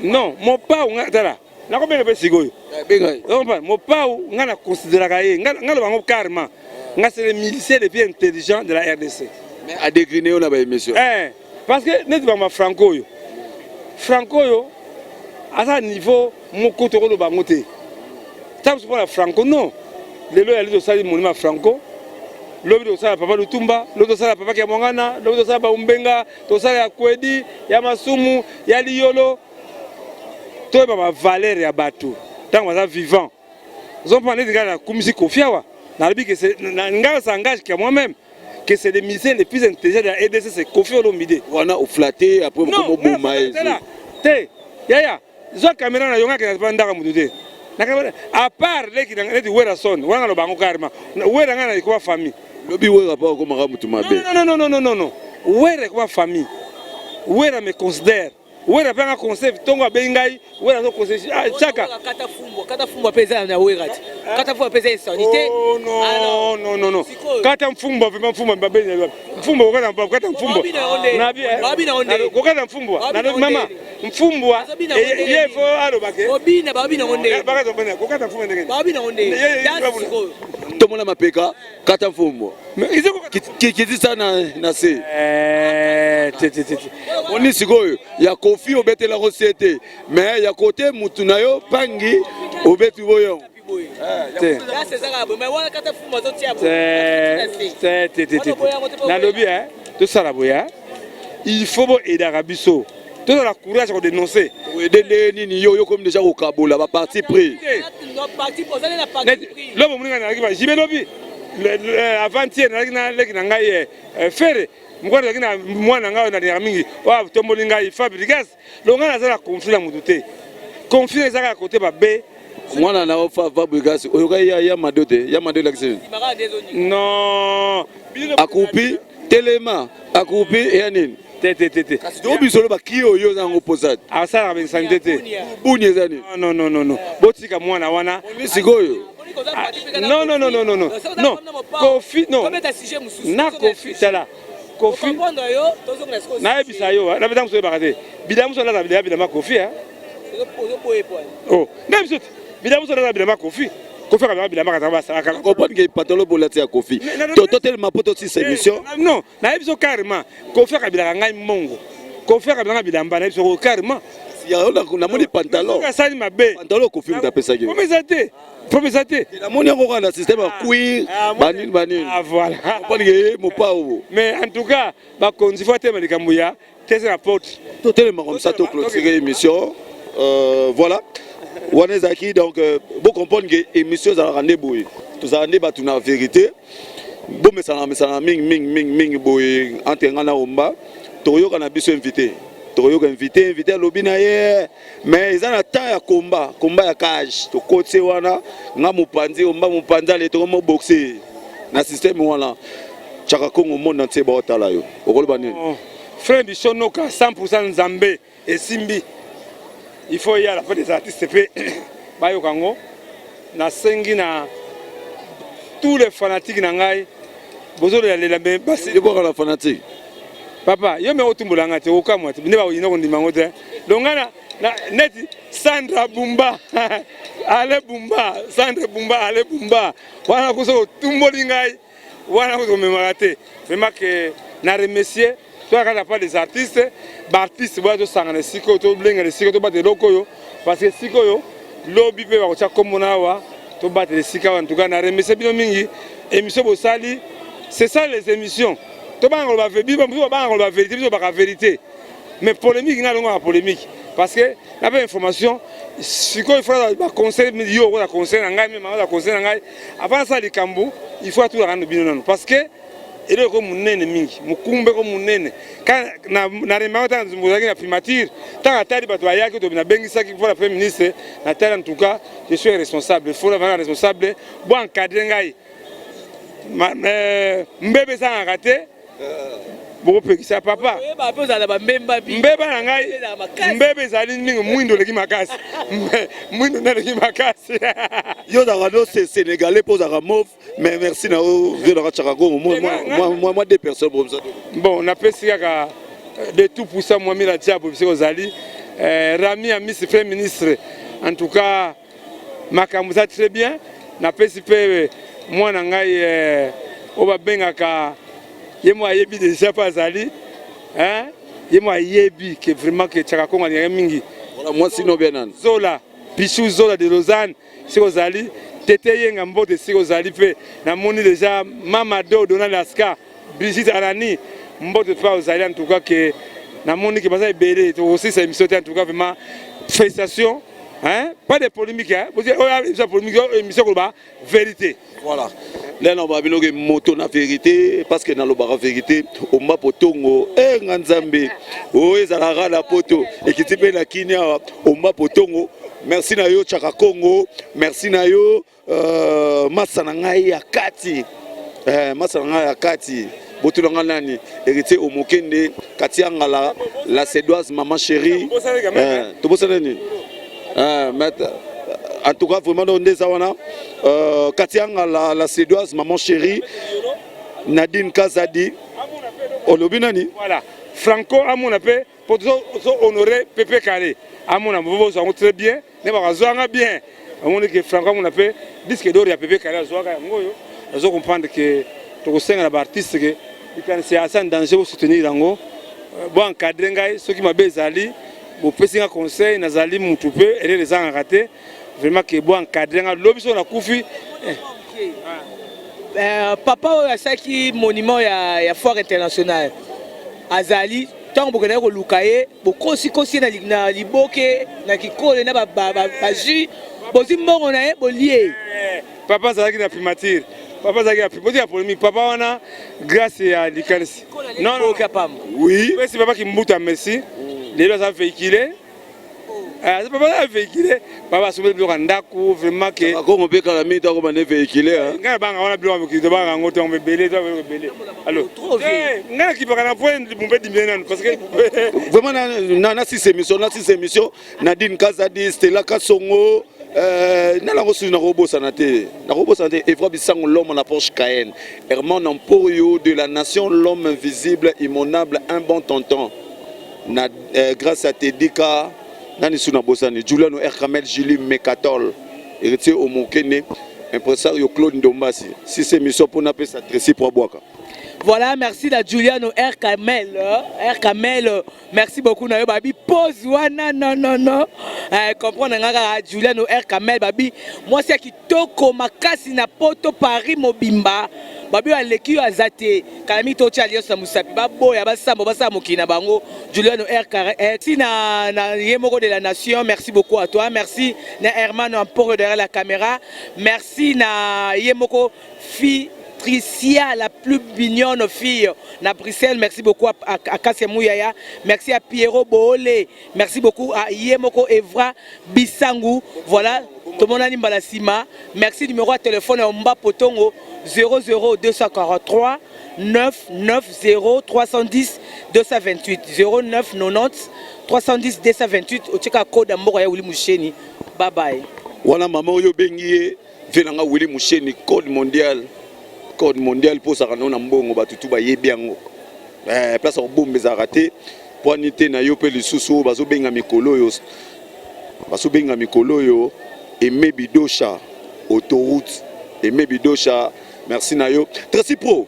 non mon pa ngala na ko benga pe sigoyo benga mon pa ngana considérer kaye ngala bango karma nga c'est les miliciens les plus intelligents de la RDC mais à dégriner on a ba émission parce que net ba franco yo à ça niveau moko to ko bango te tape pour la franco non lelo ya lizo sali monument franco lobi to sala papa Lutumba lobi to sala papa ya Mongana lobi to sala ba Umbenga to sala ya Kwedi ya Masumu ya Liolo to ba valeur ya bato tant que ça vivant ils ont parlé de la commission Kofiawa na lobi que c'est ngala s'engage que moi-même que c'est les miliciens les plus intelligents de la RDC c'est Kofi Olomide wana flatté après comme Boumaï te ya zo caméra na yonga ke bandaka mutude à part les qui n'ont pas de son, on a le bango carrément. On a le quoi famille. Lobi ouais rapport comme Ramutu Mabé. Non. On a quoi famille. On me considère wera panga conseil tongo abengai wera so conseil chaka kata fumbo pesa na wera kata fumbo pesa insanité non kata mfumbo vraiment mfumbo mbabeni mfumbo kata mfumbo babi na onde kokata mfumbo na mama mfumbo yefo alobake obina babi na onde bakato bana kokata mfumbo ndenge babi na onde tomona mapeka kata mfumbo kiti sana na se oni sikoyo ya kofi obetela ko sete mais ya côté mutu na yo pangi obeti boyo na lobi to sala boya il faut aider Rabiso to la courage de dénoncer aider nini yo comme déjà au kabola ba parti pris lobo muninga na kiba jibe lobi avant-hier na ngai fere mukwana kina mwana ngao na ya mingi wa tomboli ngai Fabrigas longa na zala conflit la mututé conflit ezaka côté ba be mwana na Fabrigas oyoka ya madote la kisi non akupi telema akupi ya nini tete kasi do bisolo ba kiyo yo zango posade asala ba santé te buni ezani non botika mwana wana sikoyo non kofi non na kofi tala kofi na ebisa yo na bedango so bakate bidamu so la bila kofi oh na biso bidamu so la bila kofi kofi ka bila makata basa ka comprendre que patolo bolati ya kofi to tellement poto si émission non na ebiso carrément kofi ka bila ngai mongo kofi ka bila bilamba na ebiso carrément ya na moni pantalon ka sali mabe pantalon kofi mtapesa ki promisate la moni ngo na système à cuir banini voilà comprendre que mo pao mais en tout cas ba konzi faut te malikambo ya tese rapporte to tellement comme ça to clôturer émission voilà Wanezaki donc vous comprenez que émission za rendez-vous tous a rendez-vous tout na vérité bon mais ça ming boy entengana omba toyo kana biso invité lobina ye mais ils ont un temps ya combat ya cage to côté wana nga mupanzi omba mupanza le to mo boxer na système wana chaka Congo monde entier ba otala yo okoloba nini frère Bishonoka 100% Nzambe et Simbi il faut y aller après des artistes pe bayo kango na sengi na tous les fanatiques na ngai bozo de la be basi de quoi la fanatique papa yo me otumbola ngate okamwa te ne ba yino ko ndimango te dongana na neti Sandra Bumba ale Bumba wana kuso tumboli ngai wana kuso memate vraiment que na remercier toi quand pas des artistes artistes bozo sangana siko to blenga siko to battre lokoyo parce que siko yo lobby pe ba kocha komona wa to battre sika en tout cas na remercier bino mingi émission bosali c'est ça les émissions to ba ngolo ba vérité biso ba vérité mais polémique nga longa polémique parce que la bonne information siko il faut ba conseil yo ko la conseil ngai même la conseil ngai avant ça les kambu il faut tout rendre bino non parce que ele ko munene mingi mukumbe ko munene na remao ta nzumuzaki na primature ta atali bato ayaki to na bengisa ki pour la premier ministre na tel en tout cas je suis responsable il faut la responsable bon encadrer ngai mbebe ça raté beaucoup pekisa papa mbeba na ngai mbebe zali ningo mwindo leki makasi mwindo na leki makasi yo da rado c'est sénégalais pose à Ramov mais merci na o vieux na Chakago moi deux personnes comme ça bon on appelle ça de tout pour ça moi mi la diable c'est ozali Rami a mis ce premier ministre en tout cas makambuza très bien na pesi pe moi na ngai oba bengaka yemo ayebi déjà pas azali hein yemo ayebi que vraiment que Chaka Congo ni mingi voilà moi sinon bien nan Zola Pichou Zola de Lausanne c'est ozali tete yenga mbote c'est ozali pe na moni déjà Mamado Donald Aska Brigitte Arani mbote pas ozali en tout cas que na moni que basa belé to aussi c'est émission en tout cas vraiment félicitations hein pas de polémique hein vous dire oh polémique émission ko ba vérité voilà là on va binoge moto na vérité parce que dans le bar vérité au mba potongo nganzambe o ezalaka na poto ekitipe na kinya au mba potongo merci na yo Chaka Congo merci na yo masana ngai ya kati masana ngai ya kati botulanga nani hérité au mokende kati angala la Cédoise maman chérie. En tout cas, vraiment, on est à Katianga, la Cédoise maman chérie. Nadine Kazadi. Olobinani. Voilà. Franco, à mon appel, pour honorer Pépé Carré. À mon avis, vous très bien. Ne pas bien. À mon que Franco, mon appel, disque d'or, il y a Pépé Carré. Je comprends que tu sais que l'artiste c'est assez danger pour soutenir l'ango. Bon encadrer ceux qui m'a bezali, bon petit conseil, nazali mutupe, et les gens raté. Vraiment que bon encadrer l'objet sur la koufi. Papa a saki monument ya foire internationale. Azali tant beaucoup na ko lukaye, beaucoup si na liboke na kikole na ba jus, bozi mbongo na e bolie. Papa zaki na primature. Papa zaki a primature pour lui. Papa wana grâce à l'Icarus. Non non capable. Oui. C'est papa qui mbuta merci. Les gens ont véhiculé. C'est papa a véhiculé. Papa soumet le randaku vraiment que. Comment on peut calmer tant qu'on est véhiculé hein? Nga banga wana bilo avec de banga ngoto on belé toi belé. Alors. Nga qui pas na point de bomber dimena parce que vraiment na six émissions Nadine Kazadi Stella Kasongo na la reçu na robot santé Evra Bisango l'homme en Porsche Cayenne Herman Emporio de la nation l'homme invisible immonable un bon tonton na grâce à Tedika nani suna bosani Juliano Erkamel Julie Mekatol héritier au Mokene impresario Claude Ndombasi si c'est mission pour na pesa Tracy Proboaka. Voilà, merci à Juliano Erkamel. Merci beaucoup. Babi pose non. Comprendre Juliano Erkamel babi. Moi c'est qui toko makasi na poto Paris mobimba. Babi aleki azate. Kalami tochi alliance musapi. Babo ya basambo basamokina bango. Juliano Erkamel. Merci na yemoko de la nation. Merci beaucoup à toi. Merci na Herman Empore derrière la caméra. Merci na yemoko fi Tricia, la plus mignonne fille na Bruxelles. Merci beaucoup à Kassia Mouyaya. Merci à Pierrot Boole. Merci beaucoup à Yemoko Evra Bisangu. Voilà, tout le monde a Nimbalasima. Merci, numéro de téléphone Mba Potongo 00243 990 310 228 0990 310 228. Au Tcheka code Mboka ya Willy Moucheni. Bye bye. Voilà, maman yo bengiye venanga Willy Moucheni code mondial pour ça qu'on a mbongo batutu ba yebiango place au bombe za raté pour nité na yo pe lisusu bazo benga mikolo yo et mebidosha autoroute et mebidosha merci na yo Tracy Pro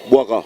Boaka